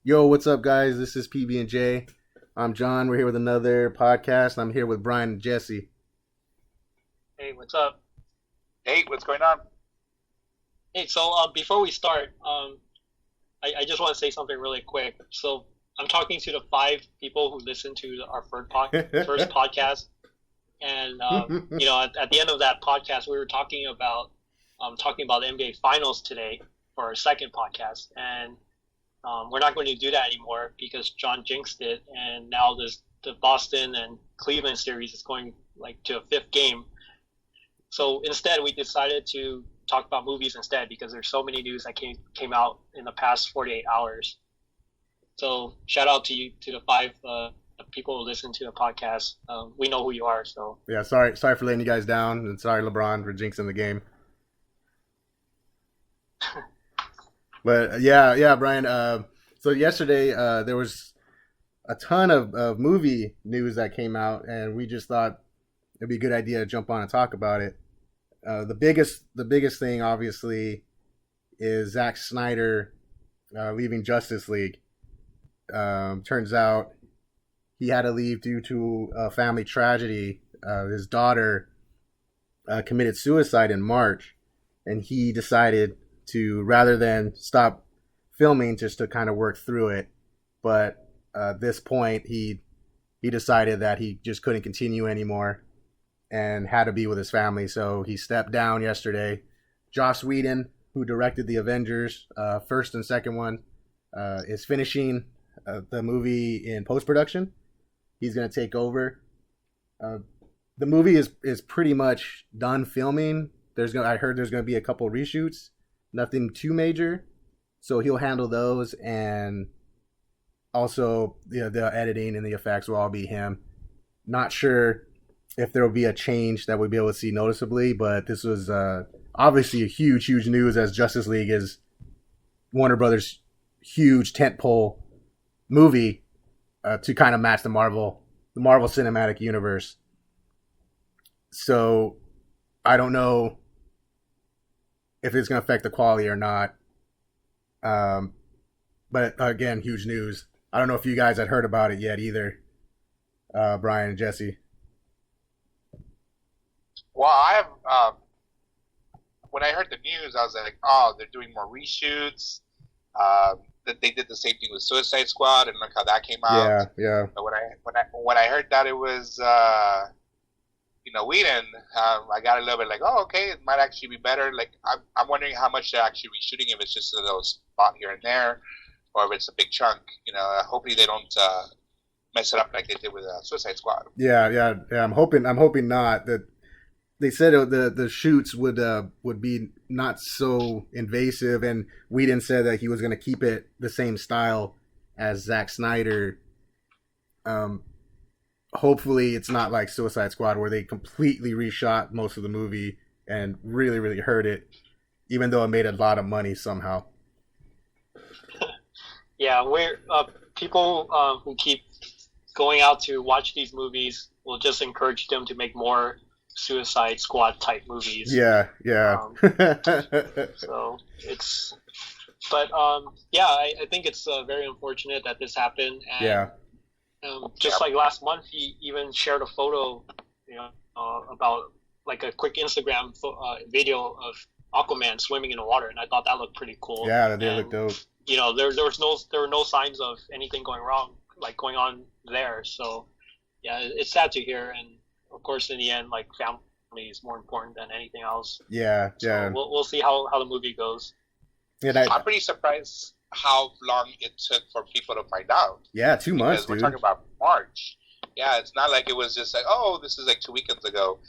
Yo, what's up, guys? This is PBnJ. I'm John. We're here with another podcast. I'm here with Brian and Jesse. Hey, what's up? Hey, what's going on? Hey, so before we start, I just want to say something really quick. So I'm talking to the five people who listened to our first podcast, and at the end of that podcast, we were talking about the NBA Finals today for our second podcast, and we're not going to do that anymore because John jinxed it, and now the Boston and Cleveland series is going to a fifth game. So instead, we decided to talk about movies instead because there's so many news that came out in the past 48 hours. So shout out to you, to the five people who listen to the podcast. We know who you are. So yeah, sorry for letting you guys down, and sorry LeBron for jinxing the game. But yeah, Brian. So yesterday there was a ton of movie news that came out, and we just thought it'd be a good idea to jump on and talk about it. The biggest thing, obviously, is Zack Snyder leaving Justice League. Turns out he had to leave due to a family tragedy. His daughter committed suicide in March, and he decided to, rather than stop filming, just to kind of work through it. But at this point, he decided that he just couldn't continue anymore and had to be with his family, so he stepped down yesterday. Joss Whedon, who directed the Avengers, first and second one, is finishing the movie in post-production. He's going to take over. The movie is pretty much done filming. I heard there's going to be a couple reshoots, nothing too major, so he'll handle those, and also the editing and the effects will all be him. Not sure if there will be a change that we'll be able to see noticeably, but this was obviously a huge news, as Justice League is Warner Brothers' huge tentpole movie to kind of match the Marvel Cinematic Universe. So I don't know if it's going to affect the quality or not. But again, huge news. I don't know if you guys had heard about it yet either, Brian and Jesse. Well, I have. When I heard the news, I was like, "Oh, they're doing more reshoots." That they did the same thing with Suicide Squad, and look how that came out. Yeah. But when I heard that it was Whedon, I got a little bit like, "Oh, okay, it might actually be better." Like, I'm wondering how much they're actually reshooting. If it's just a little spot here and there, or if it's a big chunk. Hopefully they don't mess it up like they did with Suicide Squad. Yeah. I'm hoping not. That they said the shoots would be not so invasive, and Whedon said that he was going to keep it the same style as Zack Snyder. Hopefully it's not like Suicide Squad, where they completely reshot most of the movie and really hurt it, even though it made a lot of money somehow. yeah, we're people who keep going out to watch these movies will just encourage them to make more Suicide Squad type movies. Yeah. So it's, but I think it's very unfortunate that this happened. And, yeah. Just like last month, he even shared a photo, about like a quick Instagram video of Aquaman swimming in the water, and I thought that looked pretty cool. Yeah, they looked dope. There were no signs of anything going on there. So yeah, it's sad to hear, and of course, in the end, like, family is more important than anything else. Yeah. So we'll see how the movie goes. Yeah, I'm pretty surprised how long it took for people to find out. Yeah, 2 months, dude. We're talking dude. about March. Yeah, it's not like it was just like, oh, this is like 2 weekends ago.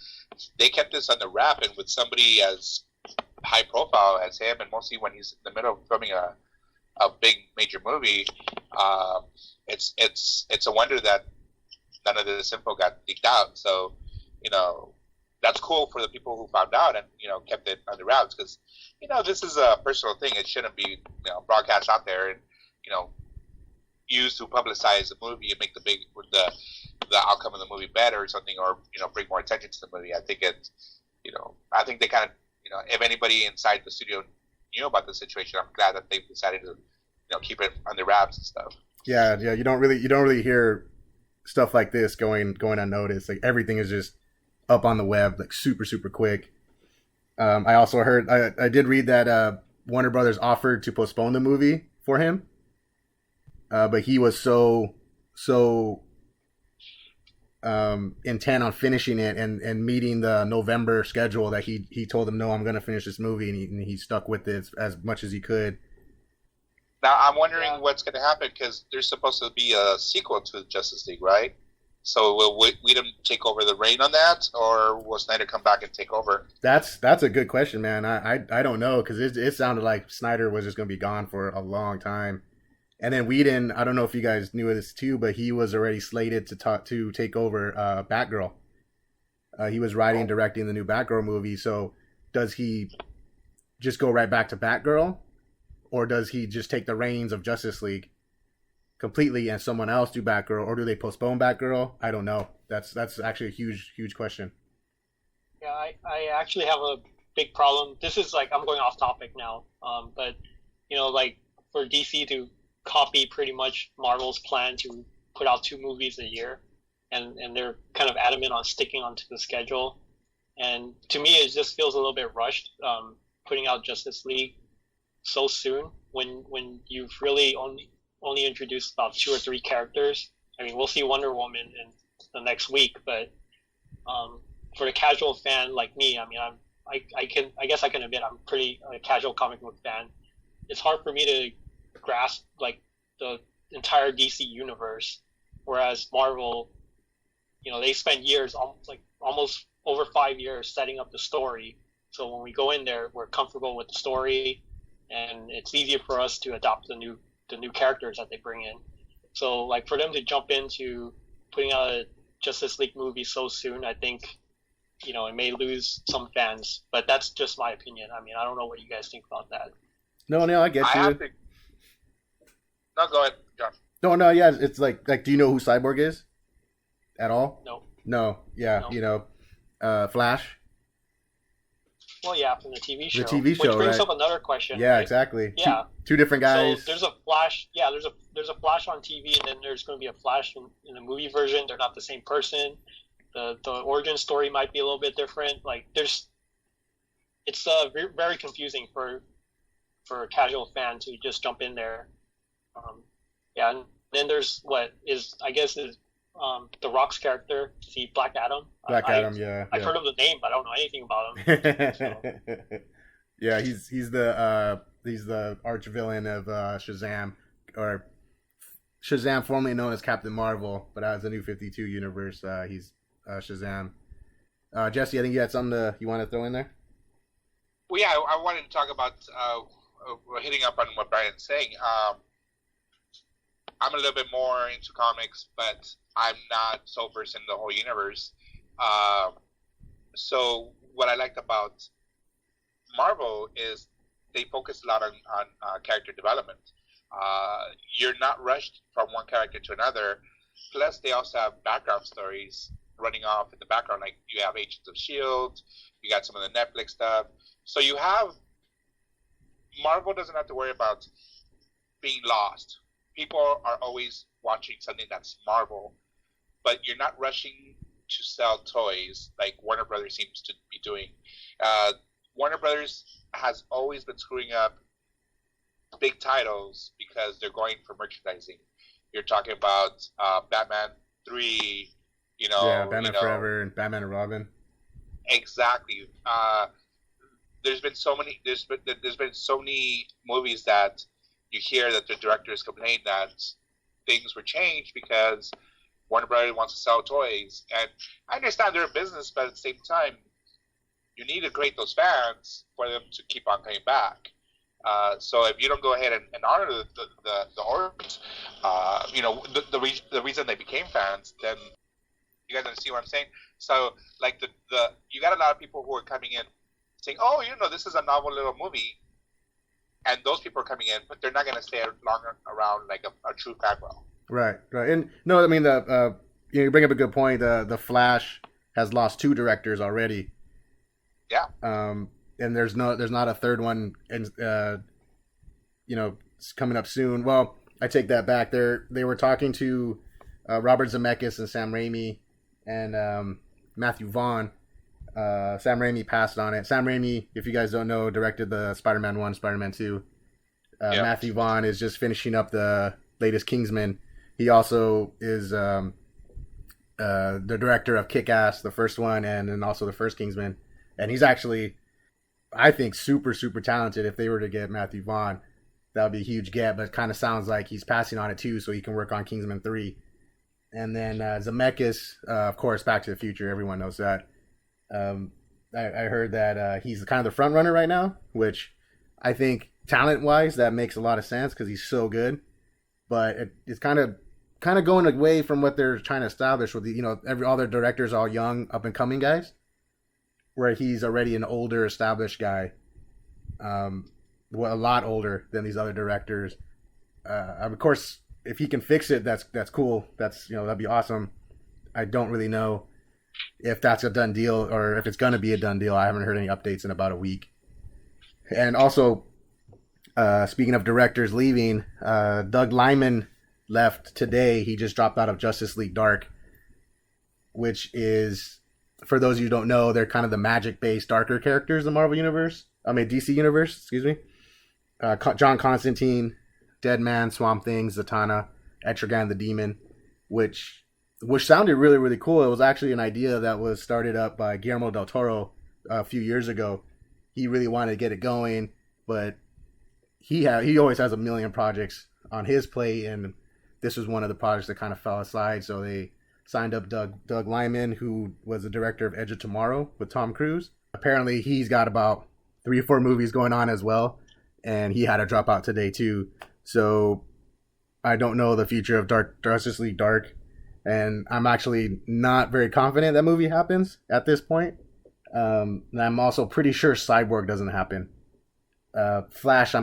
They kept this on the wrap, and with somebody as high profile as him, and mostly when he's in the middle of filming a big major movie, it's a wonder that none of this info got leaked out. So, that's cool for the people who found out and, kept it on the wraps, because, this is a personal thing. It shouldn't be, broadcast out there and, used to publicize the movie and make the outcome of the movie better or something, or, bring more attention to the movie. I think I think they kind of, if anybody inside the studio knew about the situation, I'm glad that they've decided to keep it under wraps and stuff. Yeah. You don't really hear stuff like this going unnoticed. Like everything is just up on the web, like super super quick. I also heard I did read that Warner Brothers offered to postpone the movie for him, but he was so intent on finishing it and meeting the November schedule that he told them, no, I'm going to finish this movie, and he stuck with it as much as he could. Now I'm wondering what's going to happen, because there's supposed to be a sequel to Justice League, right? So will Whedon take over the reign on that, or will Snyder come back and take over? That's a good question, man. I don't know, because it sounded like Snyder was just going to be gone for a long time. And then Whedon, I don't know if you guys knew this too, but he was already slated to take over Batgirl. He was writing and directing the new Batgirl movie. So does he just go right back to Batgirl, or does he just take the reins of Justice League completely and someone else do Batgirl, or do they postpone Batgirl? I don't know. That's actually a huge question. Yeah, I actually have a big problem. This is like, I'm going off topic now, but like for DC to copy pretty much Marvel's plan to put out 2 movies a year, and they're kind of adamant on sticking onto the schedule, and to me it just feels a little bit rushed, putting out Justice League so soon when you've really only introduced about 2 or 3 characters. I mean, we'll see Wonder Woman in the next week, but for the casual fan like me, I mean, I guess I can admit I'm pretty a casual comic book fan. It's hard for me to grasp like the entire DC universe, whereas Marvel, they spent years, almost over 5 years setting up the story. So when we go in there, we're comfortable with the story, and it's easier for us to adopt the new characters that they bring in. So like for them to jump into putting out a Justice League movie so soon, I think it may lose some fans, but that's just my opinion. I mean, I don't know what you guys think about that. No, I get you. No, go ahead, John. No, yeah, it's like, do you know who Cyborg is at all? No. Yeah, No. Flash. Well, yeah, from the TV show. The TV show, which brings right? up another question. Yeah, right? Exactly. Yeah, two different guys. So there's a Flash. Yeah, there's a Flash on TV, and then there's going to be a Flash in the movie version. They're not the same person. The origin story might be a little bit different. Like it's very confusing for a casual fan to just jump in there. And then there's what is The Rock's character, see Black Adam. Adam, I've heard of the name, but I don't know anything about him. So. Yeah, he's the arch villain of Shazam, or Shazam, formerly known as Captain Marvel, but as the New 52 universe, he's Shazam. Jesse, I think you had something you want to throw in there? Well, yeah, I wanted to talk about hitting up on what Brian's saying. I'm a little bit more into comics, but I'm not so versed in the whole universe. So what I liked about Marvel is they focus a lot on character development. You're not rushed from one character to another. Plus, they also have background stories running off in the background. Like you have Agents of S.H.I.E.L.D., you got some of the Netflix stuff. So Marvel doesn't have to worry about being lost. People are always watching something that's Marvel, but you're not rushing to sell toys like Warner Brothers seems to be doing. Warner Brothers has always been screwing up big titles because they're going for merchandising. You're talking about Batman 3, Batman Forever and Batman and Robin. Exactly. There's been so many movies that you hear that the directors complain that things were changed because Warner Brothers wants to sell toys. And I understand they're a business, but at the same time, you need to create those fans for them to keep on coming back. So if you don't go ahead and honor the origins, the reason they became fans, then you guys understand what I'm saying? So like you got a lot of people who are coming in saying, oh, this is a novel little movie. And those people are coming in, but they're not going to stay longer around like a true fan will. Right. And no, I mean you bring up a good point. The Flash has lost 2 directors already. Yeah. And there's not a third one, it's coming up soon. Well, I take that back. They were talking to Robert Zemeckis and Sam Raimi and Matthew Vaughn. Sam Raimi passed on it. Sam Raimi, if you guys don't know, directed the Spider-Man 1, Spider-Man 2. Matthew Vaughn is just finishing up the latest Kingsman. He also is the director of Kick-Ass, the first one, and then also the first Kingsman. And he's actually, I think, super, super talented. If they were to get Matthew Vaughn, that would be a huge get, but it kind of sounds like he's passing on it too, so he can work on Kingsman 3. And then Zemeckis, of course, Back to the Future. Everyone knows that. I heard that he's kind of the front runner right now, which I think talent-wise that makes a lot of sense because he's so good. But it's kind of going away from what they're trying to establish with all their directors are all young, up and coming guys, where he's already an older, established guy, a lot older than these other directors. Of course, if he can fix it, that's cool. That'd be awesome. I don't really know if that's a done deal or if it's going to be a done deal. I haven't heard any updates in about a week. And also, speaking of directors leaving, Doug Liman left today. He just dropped out of Justice League Dark, which is, for those of you who don't know, they're kind of the magic-based darker characters in the Marvel Universe. DC Universe, excuse me. John Constantine, Deadman, Swamp Thing, Zatanna, Etrigan the Demon, which sounded really, really cool. It was actually an idea that was started up by Guillermo del Toro a few years ago. He really wanted to get it going, but he always has a million projects on his plate, and this was one of the projects that kind of fell aside. So they signed up Doug Liman, who was the director of Edge of Tomorrow with Tom Cruise. Apparently, he's got about 3 or 4 movies going on as well, and he had to drop out today too. So I don't know the future of Justice League Dark. And I'm actually not very confident that movie happens at this point. And I'm also pretty sure Cyborg doesn't happen. Flash, I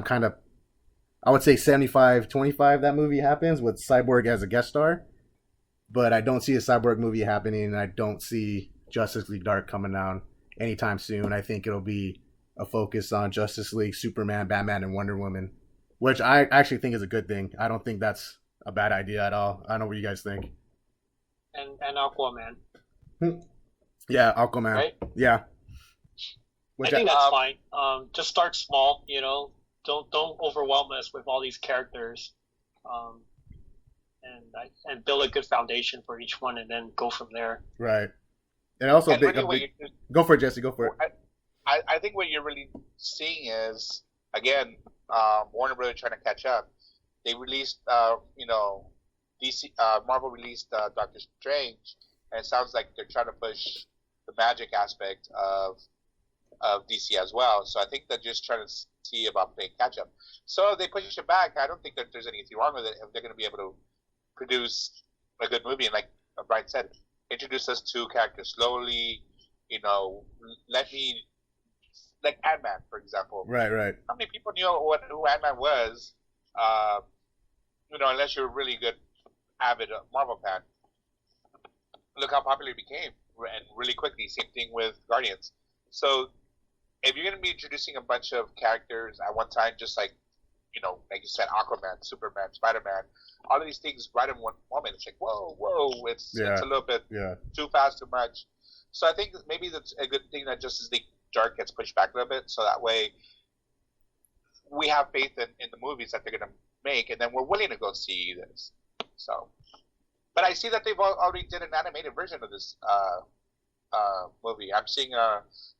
would say 75-25 that movie happens with Cyborg as a guest star. But I don't see a Cyborg movie happening, and I don't see Justice League Dark coming down anytime soon. I think it'll be a focus on Justice League, Superman, Batman, and Wonder Woman, which I actually think is a good thing. I don't think that's a bad idea at all. I don't know what you guys think. And Aquaman. Yeah, Aquaman. Right? Yeah. I think that's fine. Just start small, Don't overwhelm us with all these characters. And build a good foundation for each one and then go from there. Right. And also go for it, Jesse, go for it. I think what you're really seeing is, again, Warner Brothers trying to catch up. They released DC, Marvel released Doctor Strange, and it sounds like they're trying to push the magic aspect of DC as well. So I think they're just trying to see about playing catch up. So they push it back. I don't think that there's anything wrong with it if they're going to be able to produce a good movie. And like Brian said, introduce us to characters slowly. Let me, like Ant-Man, for example. Right. How many people knew who Ant-Man was? Unless you're a really good avid Marvel fan. Look how popular it became, and really quickly. Same thing with Guardians. So, if you're going to be introducing a bunch of characters at one time, just like you said, Aquaman, Superman, Spider-Man, all of these things right in one moment, it's like whoa, it's a little bit too fast, too much. So I think maybe that's a good thing that Justice League Dark gets pushed back a little bit, so that way we have faith in the movies that they're going to make, and then we're willing to go see this. So, but I see that they've already did an animated version of this movie. I'm seeing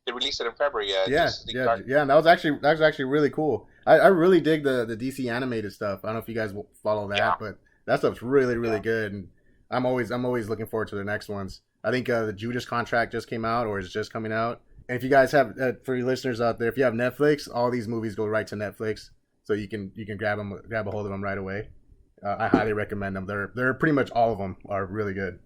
they released it in February. And that was actually really cool. I really dig the DC animated stuff. I don't know if you guys will follow that, but that stuff's really, really good. And I'm always looking forward to the next ones. I think the Judas Contract just came out or is just coming out. And if you guys have, for your listeners out there, if you have Netflix, all these movies go right to Netflix, so you can grab a hold of them right away. I highly recommend them. They're pretty much all of them are really good.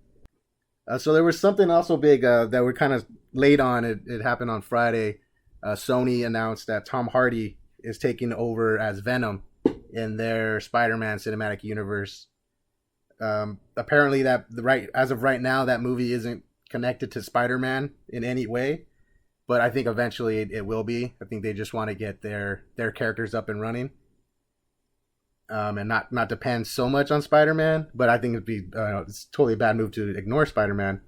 So there was something also big that we're kind of late on. It happened on Friday. Sony announced that Tom Hardy is taking over as Venom in their Spider-Man cinematic universe. Apparently, as of right now, that movie isn't connected to Spider-Man in any way, but I think eventually it will be. I think they just want to get their characters up and running. and not depend so much on Spider-Man. But I think it's totally a bad move to ignore Spider-Man.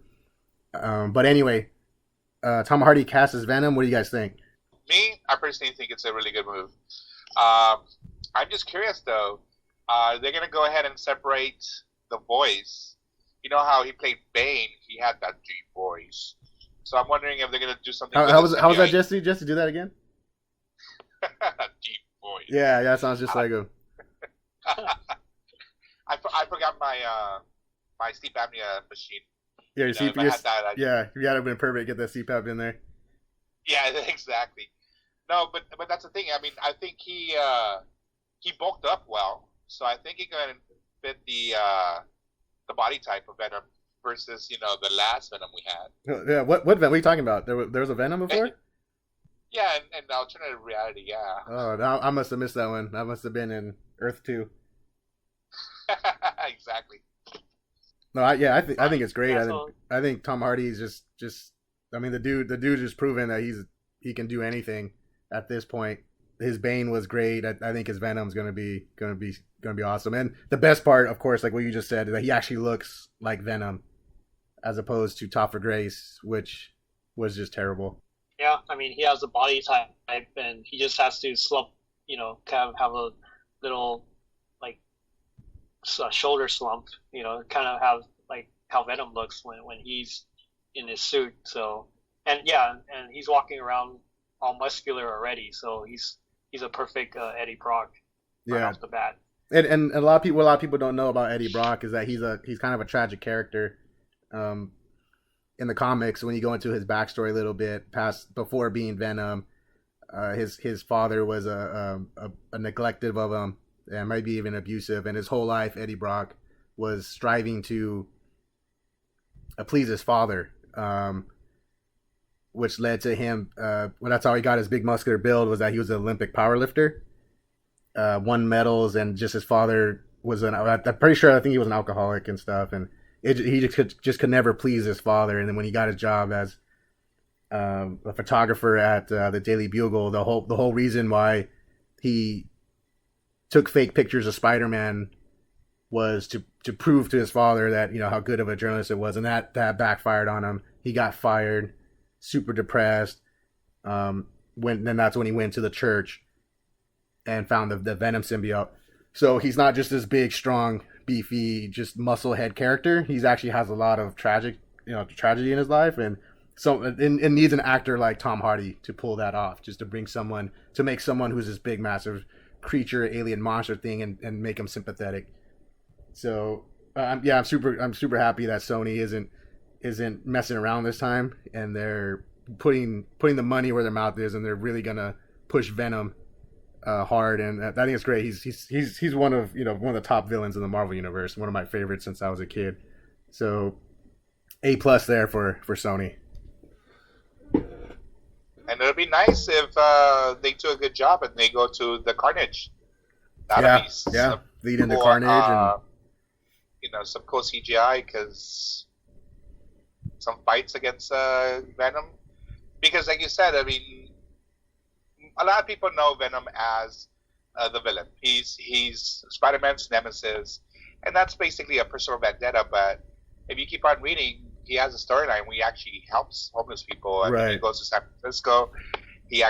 But anyway, Tom Hardy cast as Venom. What do you guys think? Me, I personally think it's a really good move. I'm just curious though. They're gonna go ahead and separate the voice. You know how he played Bane? He had that deep voice. So I'm wondering if they're gonna do something. How was that, Jesse? Jesse, do that again. Deep voice. Yeah, that sounds just like him. I forgot my sleep apnea machine. Yeah, if I had that, yeah, you gotta have been perfect. Get that CPAP in there. Yeah, exactly. No, but that's the thing. I mean, I think he bulked up well, so I think he can fit the body type of Venom versus the last Venom we had. Yeah, what Venom? What are you talking about? There was a Venom before? Yeah, and alternative reality. Yeah. Oh, I must have missed that one. That must have been in Earth 2. Exactly. No, I think it's great. I think Tom Hardy is just. I mean, the dude has proven that he can do anything at this point. His Bane was great. I think his Venom's gonna be awesome. And the best part, of course, like what you just said, is that he actually looks like Venom, as opposed to Topher Grace, which was just terrible. Yeah, I mean, he has a body type, and he just has to slump, kind of have a little, like, shoulder slump, kind of have, like, how Venom looks when he's in his suit. So, and he's walking around all muscular already, so he's a perfect Eddie Brock right off the bat. And a lot of people don't know about Eddie Brock is that he's kind of a tragic character. In the comics, when you go into his backstory a little bit, before being Venom, his father was a neglective of him and maybe even abusive, and his whole life Eddie Brock was striving to please his father, which led to him. That's how he got his big muscular build, was that he was an Olympic powerlifter, won medals, and just his father was I'm pretty sure I think he was an alcoholic and stuff, and he just could never please his father. And then when he got his job as a photographer at the Daily Bugle, the whole reason why he took fake pictures of Spider-Man was to prove to his father that how good of a journalist it was, and that backfired on him. He got fired, super depressed. Then that's when he went to the church and found the Venom symbiote. So he's not just this big, strong, beefy, just muscle head character. He's actually has a lot of tragedy in his life, and so it needs an actor like Tom Hardy to pull that off, just to make someone who's this big, massive creature, alien monster thing, and make him sympathetic. So I'm super happy that Sony isn't messing around this time, and they're putting the money where their mouth is, and they're really gonna push Venom hard, and I think it's great. He's one of the top villains in the Marvel universe, one of my favorites since I was a kid. So A+ there for Sony. And it'll be nice if they do a good job and they go to the Carnage. Lead into Carnage and some cool CGI, because some fights against Venom. Because like you said, I mean, a lot of people know Venom as the villain. He's Spider-Man's nemesis, and that's basically a personal vendetta. But if you keep on reading, he has a storyline where he actually helps homeless people. I mean, he goes to San Francisco. He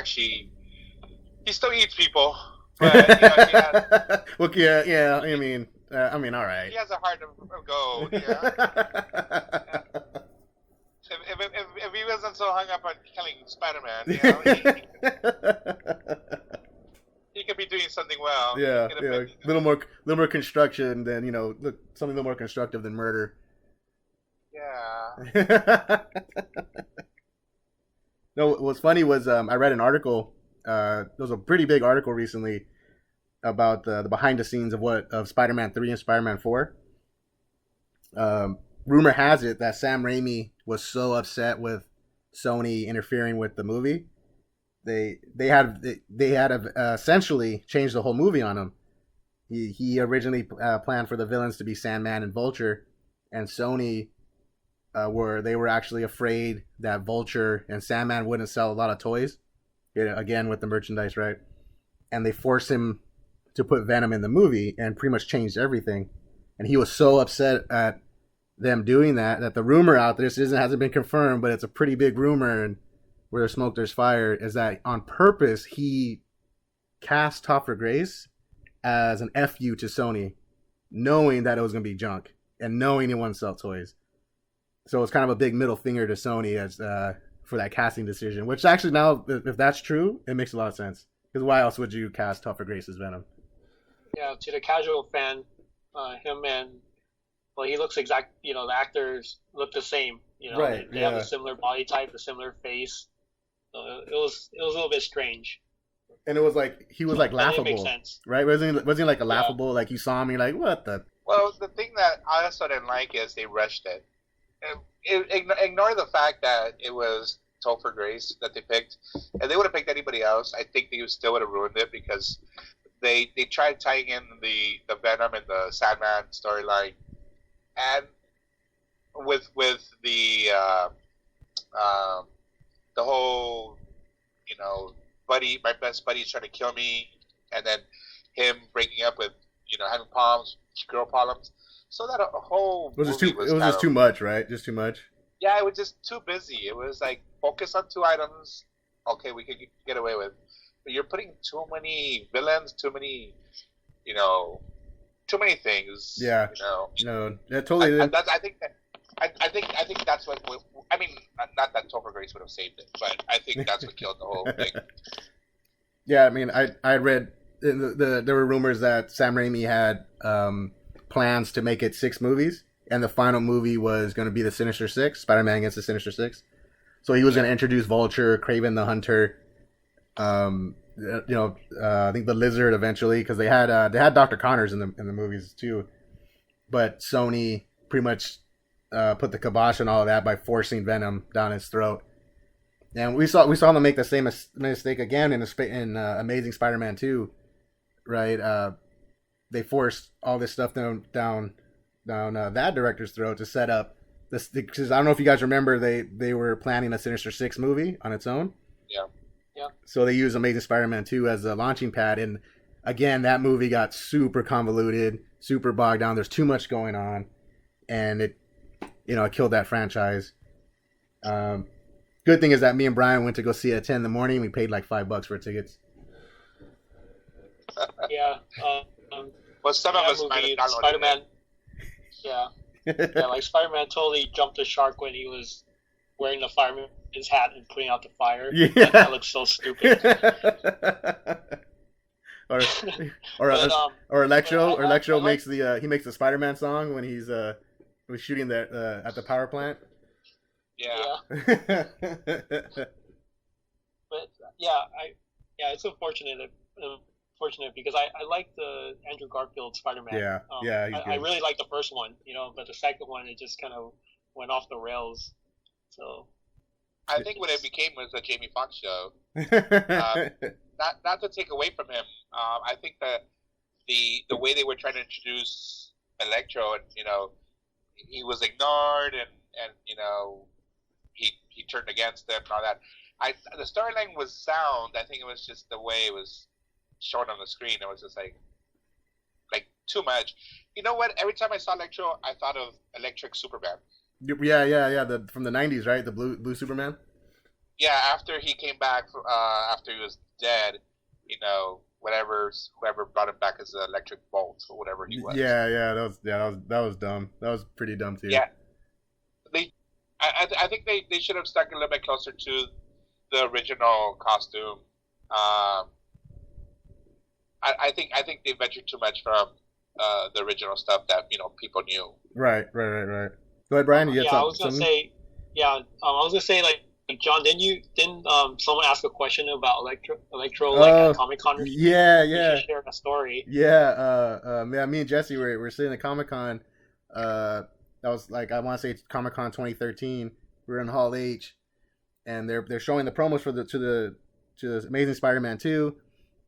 still eats people. But, well, yeah. I mean, all right. He has a heart of gold. Yeah. If he wasn't so hung up on killing Spider-Man, he could be doing something well. Yeah. A little more construction than something a little more constructive than murder. Yeah. No, what's funny was I read an article. There was a pretty big article recently about the behind the scenes of Spider-Man 3 and Spider-Man 4. Rumor has it that Sam Raimi was so upset with Sony interfering with the movie, they had essentially changed the whole movie on him. He originally planned for the villains to be Sandman and Vulture, and Sony were actually afraid that Vulture and Sandman wouldn't sell a lot of toys, again with the merchandise, right? And they forced him to put Venom in the movie and pretty much changed everything. And he was so upset at them doing that the rumor out there, hasn't been confirmed, but it's a pretty big rumor, and where there's smoke, there's fire, is that on purpose he cast Topher Grace as an FU to Sony, knowing that it was going to be junk and knowing he wouldn't sell toys. So it's kind of a big middle finger to Sony as for that casting decision, which actually now, if that's true, it makes a lot of sense. Because why else would you cast Topher Grace as Venom? Yeah, to the casual fan, him and, well, he looks the actors look the same. Right, they have a similar body type, a similar face. So it was a little bit strange. And it was like, he was like laughable. It makes sense. Right? Wasn't he like a laughable, like you saw him, you're like, what the? Well, the thing that I also didn't like is they rushed it. Ignore the fact that it was Topher Grace that they picked. If they would have picked anybody else, I think they still would have ruined it, because they tried tying in the Venom and the Sandman storyline, and with the whole, buddy, my best buddy's trying to kill me, and then him breaking up with, having girl problems. So that a whole it was just too much, right? Just too much. Yeah, it was just too busy. It was like, focus on 2 items. Okay, we could get away with. But you're putting too many villains, too many things. Yeah. No, that totally. I think that's what. I mean, not that Topher Grace would have saved it, but I think that's what killed the whole thing. Yeah, I mean, I read there were rumors that Sam Raimi had plans to make it 6 movies, and the final movie was going to be the Sinister Six, Spider-Man against the Sinister Six. So he was going to introduce Vulture, Kraven the Hunter, I think the Lizard eventually, because they had Dr. Connors in the movies too, but Sony pretty much put the kibosh on all of that by forcing Venom down his throat. And we saw them make the same mistake again in Amazing Spider-Man 2, right? They forced all this stuff down that director's throat to set up this, because I don't know if you guys remember, they were planning a Sinister Six movie on its own. Yeah. So they used Amazing Spider-Man 2 as a launching pad, and again, that movie got super convoluted, super bogged down. There's too much going on, and it killed that franchise. Good thing is that me and Brian went to go see it at 10 in the morning. We paid like $5 for tickets. Yeah. Well, some of us might have downloaded Spider-Man. Yeah. Like Spider-Man totally jumped the shark when he was wearing the fireman's hat and putting out the fire. Yeah. That looks so stupid. or Electro makes the Spider-Man song when he's shooting at the power plant. Yeah. But it's unfortunate because I like the Andrew Garfield Spider-Man. Yeah, I really like the first one, but the second one, it just kind of went off the rails. So I think what it became was a Jamie Foxx show. Not to take away from him. I think that the way they were trying to introduce Electro, and he was ignored, and he turned against them and all that. The storyline was sound. I think it was just the way it was shown on the screen. It was just like too much. You know what? Every time I saw Electro, I thought of Electric Superman. Yeah. From the 90s, right? The blue Superman. Yeah, after he came back, after he was dead, whoever brought him back as the Electric Bolt or whatever he was. Yeah, that was dumb. That was pretty dumb too. Yeah, I think they should have stuck a little bit closer to the original costume. I think they ventured too much from the original stuff that people knew. Right. Go ahead, Brian. You I was gonna say, like, John, didn't someone ask a question about Electro like at Comic-Con? Yeah. You shared a story. Yeah, me and Jesse were sitting at Comic-Con. That was like, I want to say Comic-Con 2013. We were in Hall H, and they're showing the promos for the Amazing Spider-Man 2,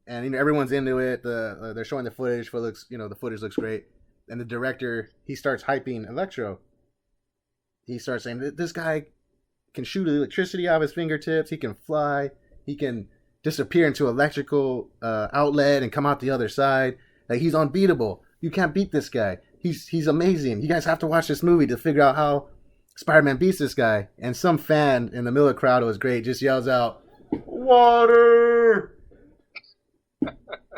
and everyone's into it. They're showing the footage. The footage looks great, and the director, he starts hyping Electro. He starts saying, this guy can shoot electricity out of his fingertips. He can fly. He can disappear into electrical outlet and come out the other side. Like, he's unbeatable. You can't beat this guy. He's amazing. You guys have to watch this movie to figure out how Spider-Man beats this guy. And some fan in the middle of the crowd, it was great, just yells out, "Water!"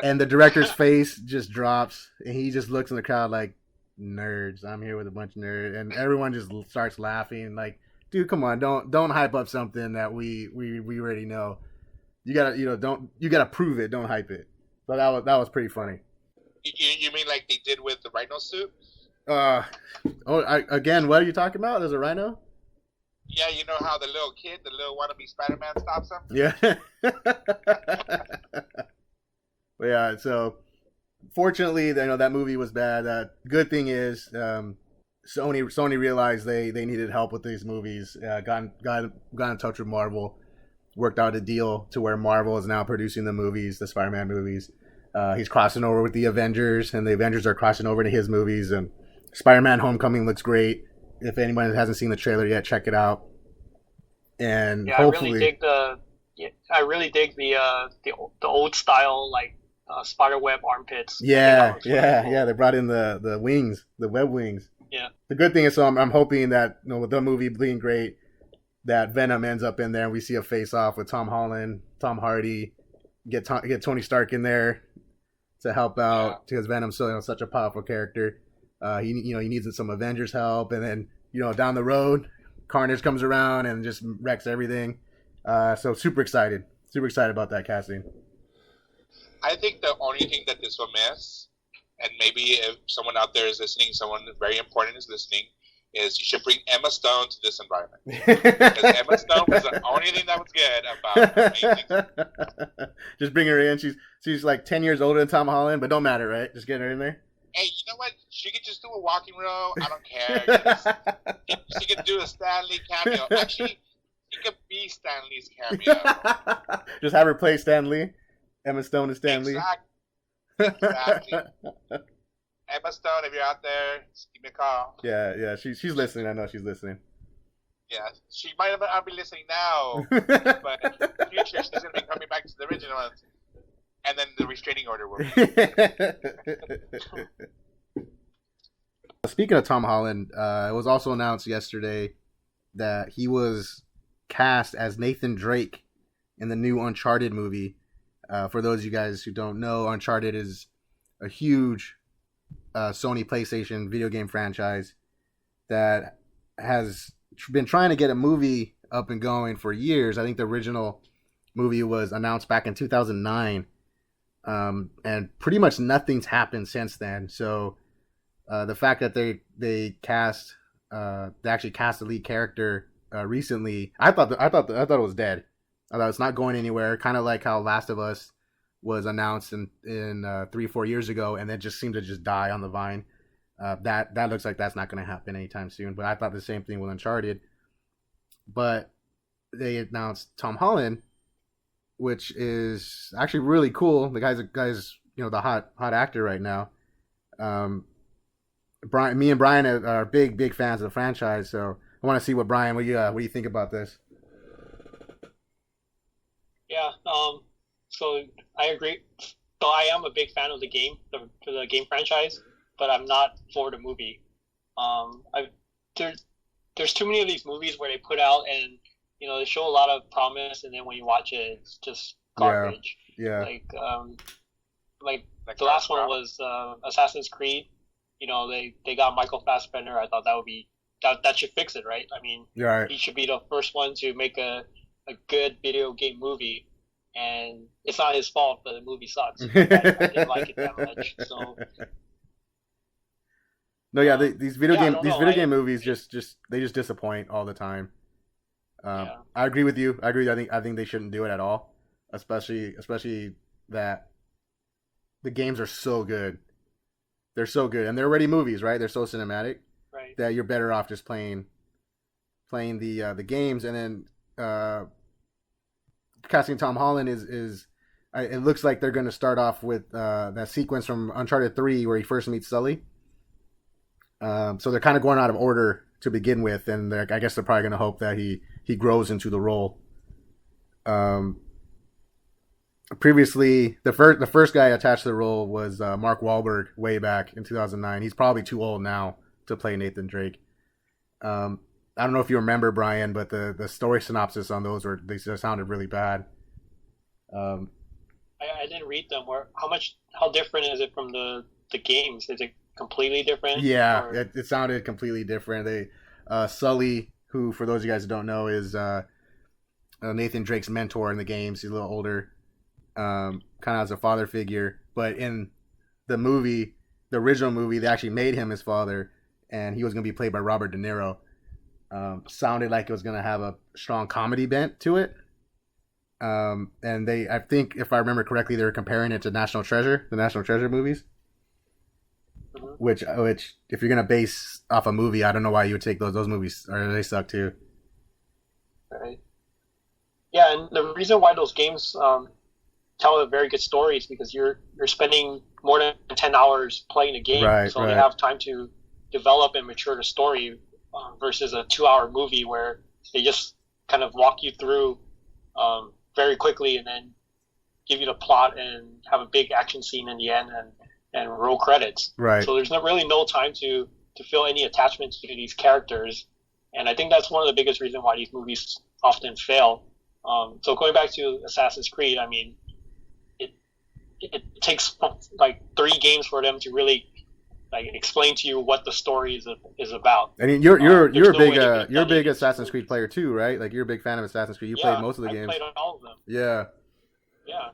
And the director's face just drops, and he just looks in the crowd like, "Nerds. I'm here with a bunch of nerds." And everyone just starts laughing. Like, dude, come on, don't hype up something that we already know. You gotta prove it. Don't hype it. So that was pretty funny. You mean like they did with the Rhino suit? Again, what are you talking about? There's a rhino? Yeah, you know how the little kid, the little wannabe Spider-Man stops him? Yeah. But yeah, so fortunately, that movie was bad. Good thing is, Sony realized they needed help with these movies. Got in touch with Marvel, worked out a deal to where Marvel is now producing the movies, the Spider-Man movies. He's crossing over with the Avengers, and the Avengers are crossing over to his movies. And Spider-Man: Homecoming looks great. If anyone hasn't seen the trailer yet, check it out. And yeah, hopefully, I really dig the old style spider web armpits. Yeah, cool. They brought in the wings, the web wings. Yeah. The good thing is, so I'm hoping that with the movie being great, that Venom ends up in there and we see a face off with Tom Holland, Tom Hardy, get Tony Stark in there to help out because Venom's such a powerful character. He needs some Avengers help, and then down the road, Carnage comes around and just wrecks everything. So super excited about that casting. I think the only thing that this will miss, and maybe if someone out there is listening, someone very important is listening, is you should bring Emma Stone to this environment. Because Emma Stone was the only thing that was good about Amazing. Just bring her in. She's like 10 years older than Tom Holland, but don't matter, right? Just get her in there. Hey, you know what? She could just do a walking row. I don't care. She could do a Stan Lee cameo. Actually, she could be Stan Lee's cameo. Just have her play Stan Lee. Emma Stone is Stan Lee. Exactly. Emma Stone, if you're out there, just give me a call. Yeah. She's listening. I know she's listening. Yeah, she might not be listening now, but in the future she's going to be coming back to the original ones. And then the restraining order will be. Speaking of Tom Holland, it was also announced yesterday that he was cast as Nathan Drake in the new Uncharted movie. For those of you guys who don't know, Uncharted is a huge Sony PlayStation video game franchise that has been trying to get a movie up and going for years. I think the original movie was announced back in 2009. And pretty much nothing's happened since then. So the fact that they actually cast the lead character recently, I thought it was dead. I thought it's not going anywhere. Kind of like how Last of Us was announced in 3-4 years ago, and then just seemed to just die on the vine. That looks like that's not going to happen anytime soon. But I thought the same thing with Uncharted. But they announced Tom Holland, which is actually really cool. The guy's the hot actor right now. Me and Brian are big fans of the franchise, so I want to see what do you think about this? Yeah, so I agree. So I am a big fan of the game, the game franchise, but I'm not for the movie. There's too many of these movies where they put out and they show a lot of promise, and then when you watch it, it's just garbage. Yeah. Like the last one was Assassin's Creed. They got Michael Fassbender. I thought that should fix it, right? I mean, right. He should be the first one to make a good video game movie, and it's not his fault that the movie sucks. I didn't like it that much. So. No, yeah, these video game movies just disappoint all the time. I agree with you. I think they shouldn't do it at all, especially that the games are so good. They're so good, and they're already movies, right? They're so cinematic, right, that you're better off just playing the games. And then casting Tom Holland is it looks like they're going to start off with that sequence from Uncharted 3 where he first meets Sully. So they're kind of going out of order to begin with, and I guess they're probably going to hope that he grows into the role. previously the first guy attached to the role was Mark Wahlberg way back in 2009. He's probably too old now to play Nathan Drake. I don't know if you remember, Brian, but the story synopsis on those they just sounded really bad. I didn't read them. How different is it from the games? Is it completely different? Yeah, it sounded completely different. Sully, who for those of you guys who don't know is Nathan Drake's mentor in the games. He's a little older, kind of as a father figure. But in the original movie, they actually made him his father, and he was going to be played by Robert De Niro. Sounded like it was going to have a strong comedy bent to it. And I think if I remember correctly, they were comparing it to the National Treasure movies. Mm-hmm. Which if you're gonna base off a movie, I don't know why you would take those movies, or they suck too. Right. Yeah, and the reason why those games tell a very good story is because you're spending more than 10 hours playing the game, right, so right. They have time to develop and mature the story versus a 2-hour movie where they just kind of walk you through very quickly and then give you the plot and have a big action scene in the end and roll credits. Right. So there's really no time to feel any attachment to these characters, and I think that's one of the biggest reasons why these movies often fail. So going back to Assassin's Creed, I mean, it takes like 3 games for them to really like explain to you what the story is about. I mean, you're a big Assassin's Creed player too, right? Like you're a big fan of Assassin's Creed. You played most of the games. I played on all of them. Yeah. Yeah.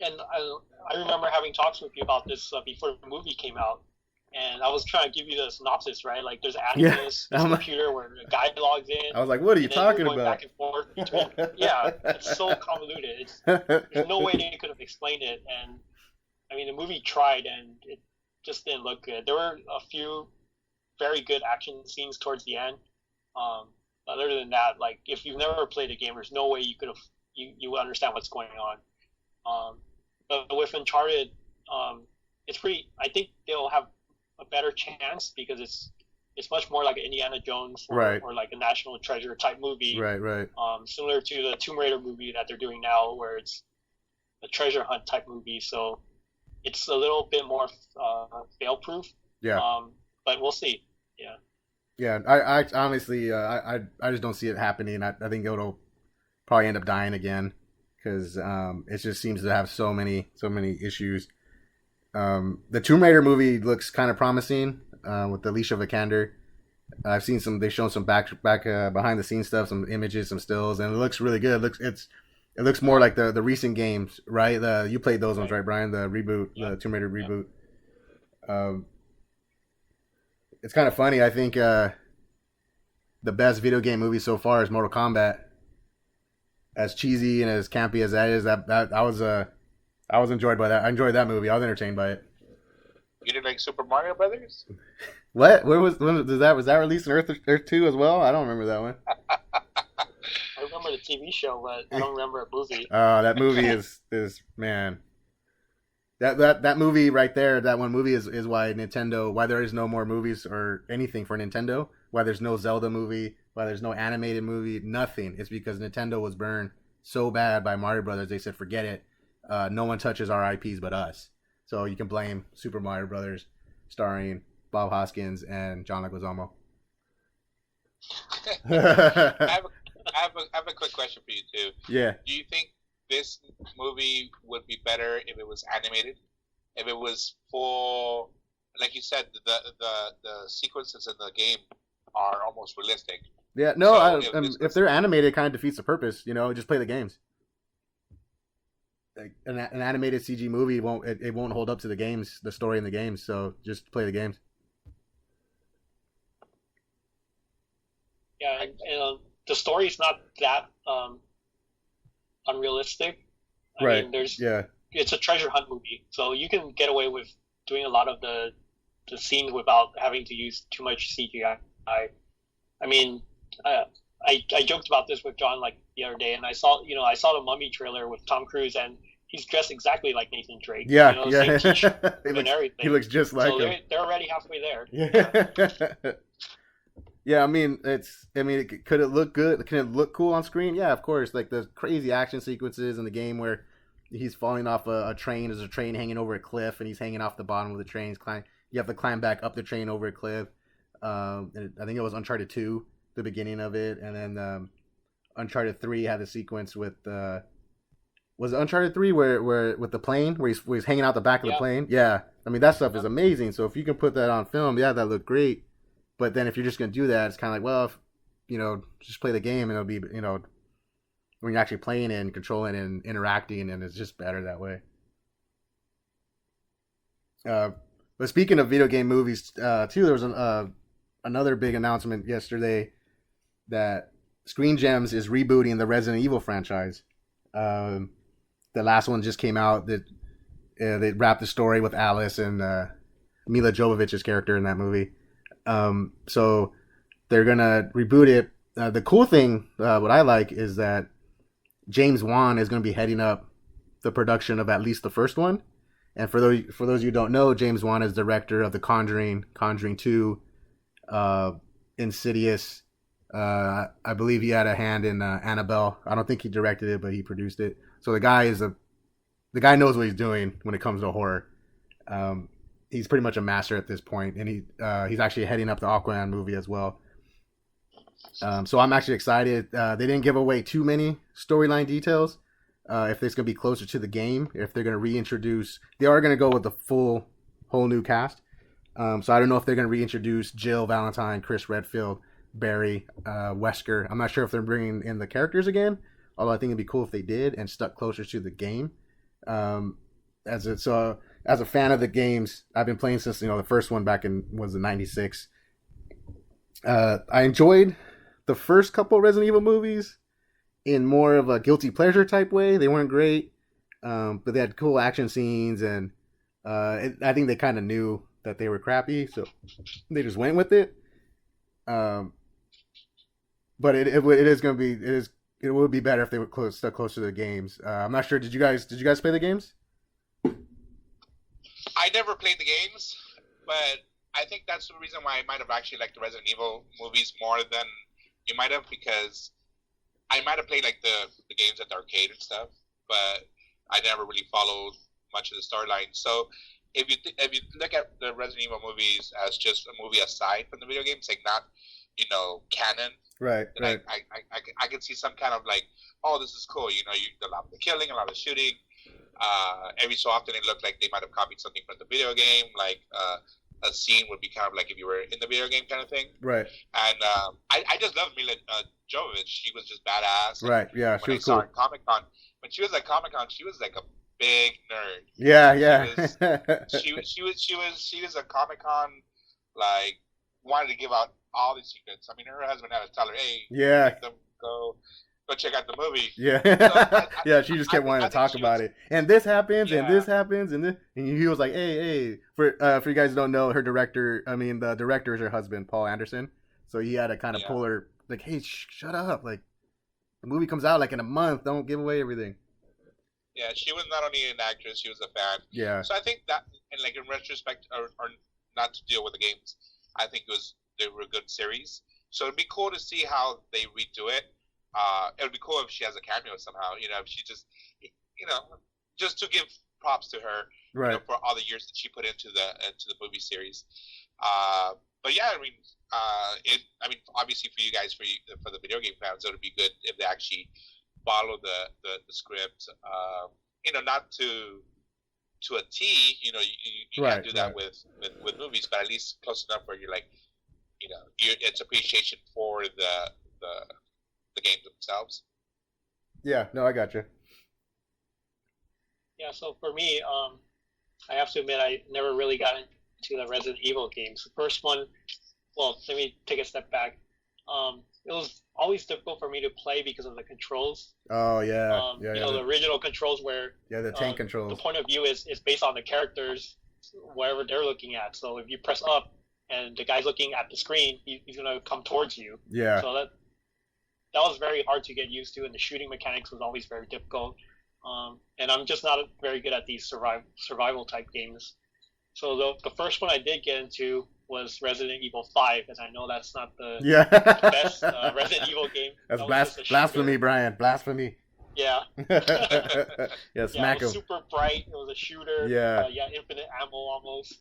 And I remember having talks with you about this before the movie came out, and I was trying to give you the synopsis, right? Like, there's this computer where a guy logs in. I was like, what are you talking about? Back and forth between, yeah, it's so convoluted. There's no way they could have explained it. And, I mean, the movie tried, and it just didn't look good. There were a few very good action scenes towards the end. Other than that, like, if you've never played a game, there's no way you could have you understand what's going on. But with Uncharted, it's pretty. I think they'll have a better chance because it's much more like an Indiana Jones or like a National Treasure type movie. Right. Similar to the Tomb Raider movie that they're doing now, where it's a treasure hunt type movie. So it's a little bit more fail proof. Yeah. But we'll see. Yeah. Yeah. I honestly, I just don't see it happening. I think it'll probably end up dying again. Because it just seems to have so many issues. The Tomb Raider movie looks kind of promising with Alicia Vikander. I've seen they've shown some back behind the scenes stuff, some images, some stills, and it looks really good. It looks more like the recent games, right? You played those ones, right, Brian? The reboot, the Tomb Raider reboot. It's kind of funny. I think the best video game movie so far is Mortal Kombat. As cheesy and as campy as that is, I was enjoyed by that. I enjoyed that movie. I was entertained by it. You didn't like Super Mario Brothers? What? Was that released in Earth 2 as well? I don't remember that one. I remember the TV show, but I don't remember a movie. That movie is man. That movie right there, that one movie is why there is no more movies or anything for Nintendo. Why there's no Zelda movie, why there's no animated movie, nothing. It's because Nintendo was burned so bad by Mario Brothers, they said, forget it. No one touches our IPs but us. So you can blame Super Mario Brothers, starring Bob Hoskins and John Leguizamo. I have a quick question for you, too. Yeah. Do you think this movie would be better if it was animated? If it was full, like you said, the sequences in the game are almost realistic. Yeah, no, so if they're animated, it kind of defeats the purpose. Just play the games. Like an animated CG movie won't hold up to the games, the story in the games. So just play the games. Yeah, and the story's not that unrealistic. I mean, it's a treasure hunt movie, so you can get away with doing a lot of the scenes without having to use too much CGI. I mean, I joked about this with John like the other day, and I saw the Mummy trailer with Tom Cruise, and he's dressed exactly like Nathan Drake. Yeah, same t-shirt and everything. He looks just like him. They're already halfway there. Yeah. Yeah, I mean, could it look good? Can it look cool on screen? Yeah, of course. Like the crazy action sequences in the game where he's falling off a train. There's a train hanging over a cliff, and he's hanging off the bottom of the train. You have to climb back up the train over a cliff. And I think it was Uncharted 2, the beginning of it, and then Uncharted 3 had a sequence with was it Uncharted 3 where with the plane where he's hanging out the back of the plane? Yeah, I mean that stuff is amazing. So if you can put that on film, yeah, that looked great. But then if you're just gonna do that, it's kind of like, well, just play the game and it'll be, when you're actually playing and controlling and interacting, and it's just better that way. But speaking of video game movies, too, there was another big announcement yesterday that Screen Gems is rebooting the Resident Evil franchise. The last one just came out. That they wrapped the story with Alice and Mila Jovovich's character in that movie. So they're gonna reboot it. The cool thing, what I like, is that James Wan is going to be heading up the production of at least the first one. And for those of you who don't know, James Wan is director of The Conjuring, Conjuring 2, Insidious. I believe he had a hand in Annabelle. I don't think he directed it, but he produced it. So the guy knows what he's doing when it comes to horror. He's pretty much a master at this point, and he's actually heading up the Aquaman movie as well. So I'm actually excited. They didn't give away too many storyline details. If it's going to be closer to the game, if they're going to reintroduce, they are going to go with the whole new cast. So I don't know if they're going to reintroduce Jill Valentine, Chris Redfield, Barry, Wesker. I'm not sure if they're bringing in the characters again, although I think it'd be cool if they did and stuck closer to the game. As a fan of the games, I've been playing since the first one back in was in '96. I enjoyed the first couple Resident Evil movies in more of a guilty pleasure type way. They weren't great, but they had cool action scenes, and I think they kind of knew that they were crappy, so they just went with it. But it is going to be it would be better if they were stuck closer to the games. I'm not sure. Did you guys play the games? I never played the games, but I think that's the reason why I might have actually liked the Resident Evil movies more than you might have, because I might have played like the games at the arcade and stuff, but I never really followed much of the storyline. So if you look at the Resident Evil movies as just a movie aside from the video games, like not canon, right? I can see some kind of like, oh, this is cool. A lot of the killing, a lot of shooting. Every so often it looked like they might have copied something from the video game, like a scene would be kind of like if you were in the video game kind of thing. Right. And I just loved Mila Jovovich. She was just badass. Right. Yeah. She was cool. When I saw her at Comic-Con, when she was at Comic-Con, she was like a big nerd. Yeah. Yeah. She was a Comic-Con, like, wanted to give out all these secrets. I mean, her husband had to tell her, hey, yeah, go check out the movie. Yeah. Yeah, she just kept wanting to talk about it. And this happens, and this happens, and he was like, hey. For you guys who don't know, the director is her husband, Paul Anderson. So he had to kind of pull her, like, hey, shut up. Like, the movie comes out, like, in a month. Don't give away everything. Yeah, she was not only an actress, she was a fan. Yeah. So I think that, and like in retrospect, or not to deal with the games, I think they were a good series. So it'd be cool to see how they redo it. It would be cool if she has a cameo somehow. If she just, just to give props to her, right, for all the years that she put into the movie series. But yeah, I mean, obviously for you guys, for the video game fans, it would be good if they actually follow the script. Not to a T. You can't do that with movies, but at least close enough where you're like, it's appreciation for the games themselves. Yeah, no, I got you. Yeah, so for me, I have to admit I never really got into the Resident Evil games. The first one, well, let me take a step back. It was always difficult for me to play because of the controls. Oh yeah, the original controls where the tank controls. The point of view is based on the characters, wherever they're looking at. So if you press up and the guy's looking at the screen, he's gonna come towards you. Yeah. So that was very hard to get used to, and the shooting mechanics was always very difficult. And I'm just not very good at these survival type games. So the first one I did get into was Resident Evil 5, and I know that's not the best Resident Evil game. That's blasphemy, Brian. Blasphemy. Yeah. Yeah, Yeah, smack it was him. super bright. It was a shooter. Yeah. Yeah, infinite ammo almost.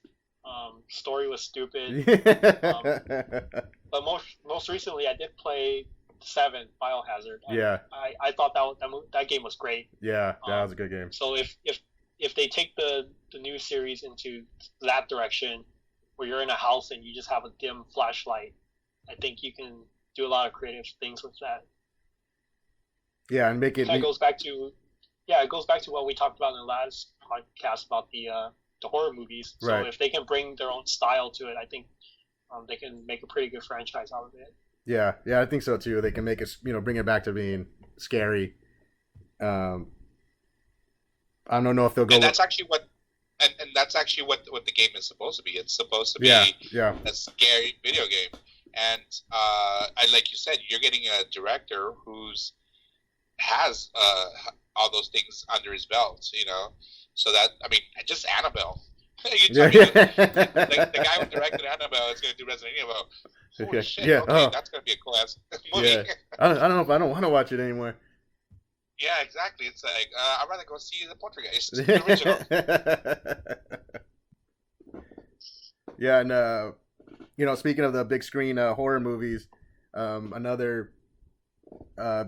Story was stupid. Yeah. But most recently, I did play Seven Biohazard, and Yeah. I thought that game was great. Yeah, that was a good game. So if they take the new series into that direction, where you're in a house and you just have a dim flashlight, I think you can do a lot of creative things with that. Yeah, and make it. That goes back to it goes back to what we talked about in the last podcast about the horror movies. So Right. if they can bring their own style to it, I think they can make a pretty good franchise out of it. Yeah, I think so too. They can make it, bring it back to being scary. I don't know if they'll go. And that's actually what, and that's actually what the game is supposed to be. It's supposed to be yeah. a scary video game. And like you said, you're getting a director who's has all those things under his belt, So that, I mean, just Annabelle. You tell me the guy who directed Annabelle is going to do Resident Evil. Holy shit! Yeah, okay, that's going to be a cool ass movie. Yeah. I don't know if I don't want to watch it anymore. Yeah, exactly. It's like I'd rather go see the Poltergeist, the original. Yeah, and speaking of the big screen horror movies, another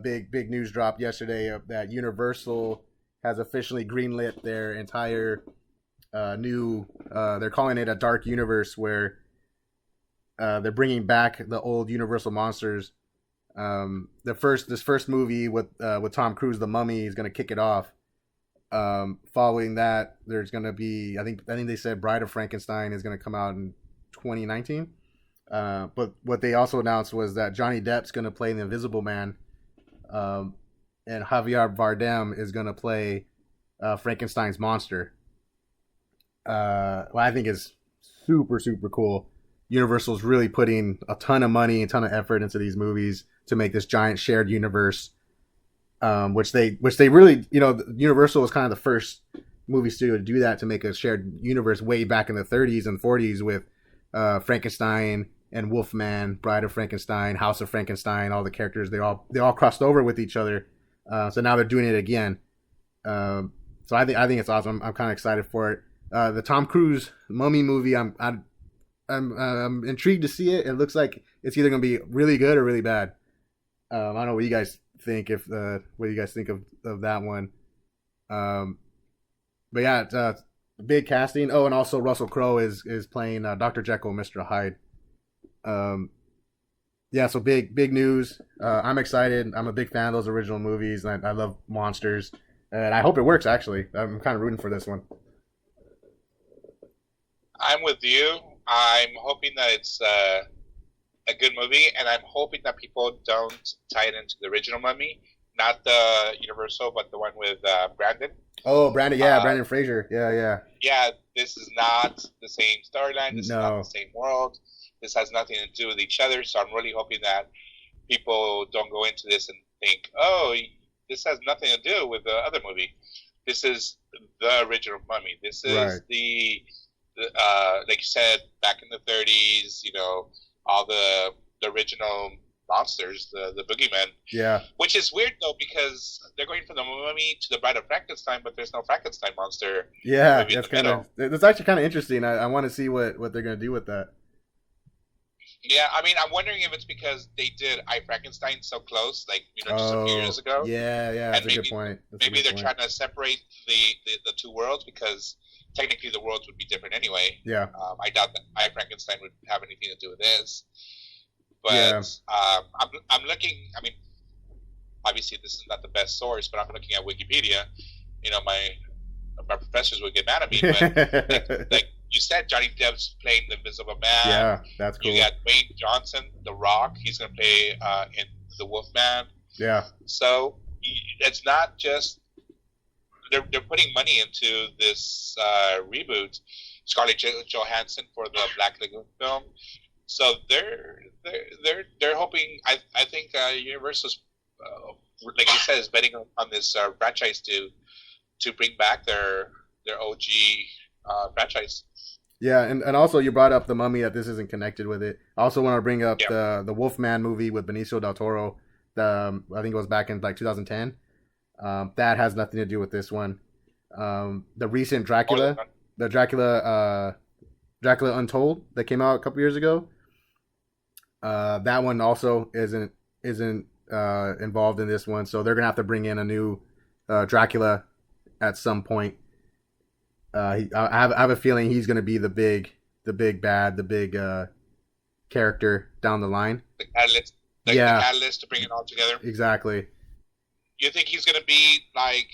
big news dropped yesterday that Universal has officially greenlit their entire new. They're calling it a dark universe where they're bringing back the old Universal monsters. This first movie with Tom Cruise, The Mummy, is going to kick it off. Following that, there's going to be I think they said Bride of Frankenstein is going to come out in 2019. But what they also announced was that Johnny Depp's going to play the Invisible Man, and Javier Bardem is going to play Frankenstein's monster. I think is super cool. Universal's really putting a ton of money, a ton of effort into these movies to make this giant shared universe, which they really, Universal was kind of the first movie studio to do that, to make a shared universe way back in the 30s and 40s with Frankenstein and Wolfman, Bride of Frankenstein, House of Frankenstein, all the characters, they all crossed over with each other. So now they're doing it again. So I think it's awesome. I'm kind of excited for it. The Tom Cruise Mummy movie, I'm intrigued to see it. It looks like it's either going to be really good or really bad. I don't know what you guys think. What do you guys think of that one? But yeah, it's, big casting. Oh, and also Russell Crowe is playing Dr. Jekyll, Mr. Hyde. Yeah, so big news. I'm excited. I'm a big fan of those original movies. And I love monsters, and I hope it works. Actually, I'm kind of rooting for this one. I'm with you. I'm hoping that it's a good movie, and I'm hoping that people don't tie it into the original Mummy, not the Universal, but the one with Brandon. Oh, Brandon, yeah, Brandon Fraser, yeah. Yeah, this is not the same storyline. This is not the same world. This has nothing to do with each other. So I'm really hoping that people don't go into this and think, oh, this has nothing to do with the other movie. This is the original Mummy. This is the like you said, back in the 30s, all the original monsters, the boogeymen. Yeah. Which is weird, though, because they're going from the Mummy to the Bride of Frankenstein, but there's no Frankenstein monster. Yeah, that's actually kind of interesting. I want to see what they're going to do with that. Yeah, I mean, I'm wondering if it's because they did I, Frankenstein so close, like, just a few years ago. Yeah, that's a good point. Maybe they're trying to separate the two worlds, because technically the worlds would be different anyway. Yeah. I doubt that I, Frankenstein would have anything to do with this. But I'm looking, I mean, obviously this is not the best source, but I'm looking at Wikipedia. My professors would get mad at me, but like you said, Johnny Depp's playing the Invisible Man. Yeah, that's cool. You got Wayne Johnson, The Rock. He's going to play in The Wolfman. Yeah. So it's not just they're putting money into this reboot. Scarlett Johansson for the Black Lagoon film. So they're hoping. I think Universal's like you said is betting on this franchise to bring back their OG franchise. Yeah, and also you brought up The Mummy, that this isn't connected with it. I also want to bring up the Wolfman movie with Benicio del Toro. I think it was back in like 2010. That has nothing to do with this one. The recent Dracula, the Dracula Untold that came out a couple years ago. That one also isn't involved in this one, so they're gonna have to bring in a new Dracula at some point. I have a feeling he's gonna be the big bad, the big character down the line. The catalyst, the catalyst to bring it all together. Exactly. You think he's gonna be like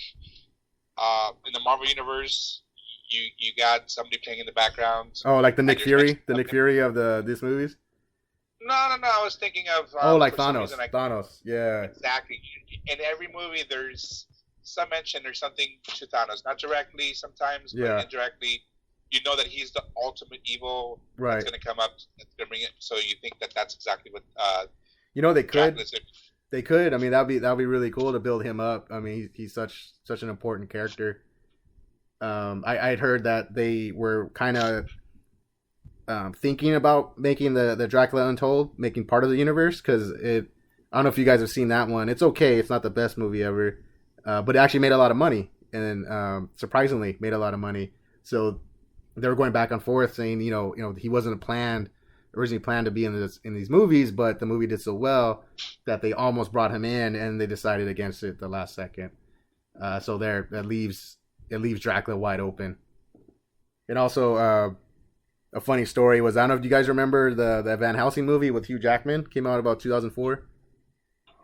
in the Marvel universe? You got somebody playing in the background. Oh, like the Nick Fury, Nick Fury of these movies. No. I was thinking of like Thanos. Thanos, yeah. Exactly. In every movie, there's some mention or something to Thanos, not directly sometimes, but indirectly. You know that he's the ultimate evil. Right. That's going to come up. That's going to bring it. So you think that's exactly what? They could. They could. I mean, that'd be really cool to build him up. I mean, he's such an important character. I'd heard that they were kind of thinking about making the Dracula Untold, making part of the universe, because I don't know if you guys have seen that one. It's okay. It's not the best movie ever, but it actually made a lot of money, and surprisingly made a lot of money. So they were going back and forth saying, he wasn't originally planned to be in these movies, but the movie did so well that they almost brought him in, and they decided against it the last second. So it leaves Dracula wide open. And also, a funny story was, I don't know if you guys remember the Van Helsing movie with Hugh Jackman, came out about 2004.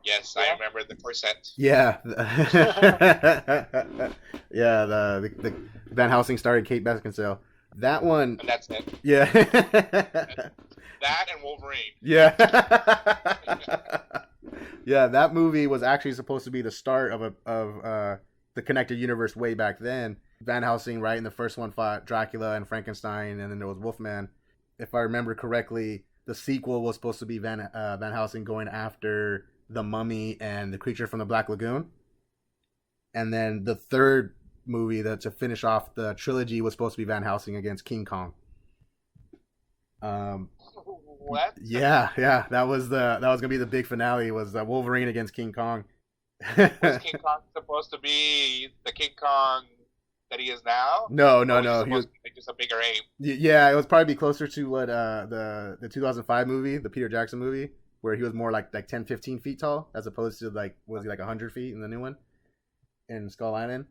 Yes, I remember the corset. Yeah. Yeah, the Van Helsing starred Kate Beckinsale. That one. And that's it. Yeah. That and Wolverine. Yeah. Yeah, that movie was actually supposed to be the start of the connected universe way back then. Van Helsing, right, in the first one fought Dracula and Frankenstein, and then there was Wolfman. If I remember correctly, the sequel was supposed to be Van Helsing going after the Mummy and the Creature from the Black Lagoon. And then the third movie to finish off the trilogy was supposed to be Van Helsing against King Kong. What? Yeah, that was gonna be the big finale. Was Wolverine against King Kong? Was King Kong supposed to be the King Kong that he is now? No. He was just a bigger ape. Yeah, it was probably closer to what the 2005 movie, the Peter Jackson movie, where he was more like 10, 15 feet tall, as opposed to was he 100 feet in the new one in Skull Island?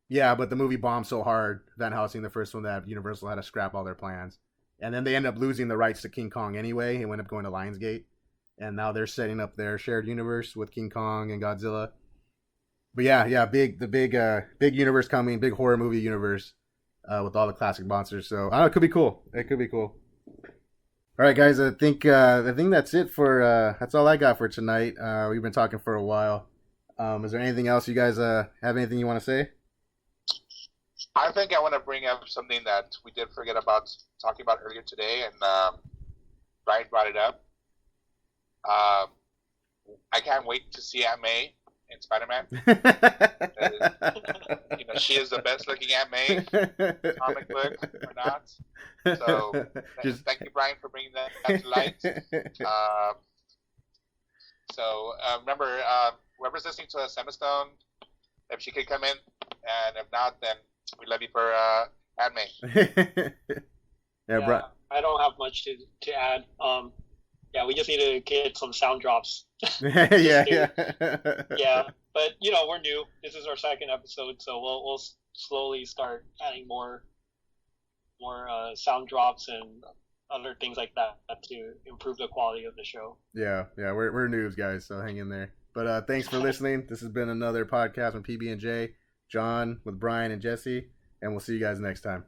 Yeah, but the movie bombed so hard, Van Helsing, the first one, that Universal had to scrap all their plans. And then they ended up losing the rights to King Kong anyway. It went up going to Lionsgate. And now they're setting up their shared universe with King Kong and Godzilla. But yeah, big universe coming, big horror movie universe with all the classic monsters. So I don't know, it could be cool. It could be cool. All right, guys, I think that's it for that's all I got for tonight. We've been talking for a while. Is there anything else you guys have anything you want to say? I think I want to bring up something that we did forget about talking about earlier today, and Brian brought it up. I can't wait to see Aunt May in Spider-Man. She is the best-looking Aunt May, comic book or not. So thank you, Brian, for bringing that to light. Remember, whoever's listening to us, Emma Stone, if she could come in, and if not, then we love you for Aunt May. Yeah, I don't have much to add. Yeah, we just need to get some sound drops. Yeah. But we're new. This is our second episode, so we'll slowly start adding more sound drops and other things like that to improve the quality of the show. Yeah, we're noobs, guys, so hang in there. But thanks for listening. This has been another podcast from PBnJ. John with Brian and Jesse, and we'll see you guys next time.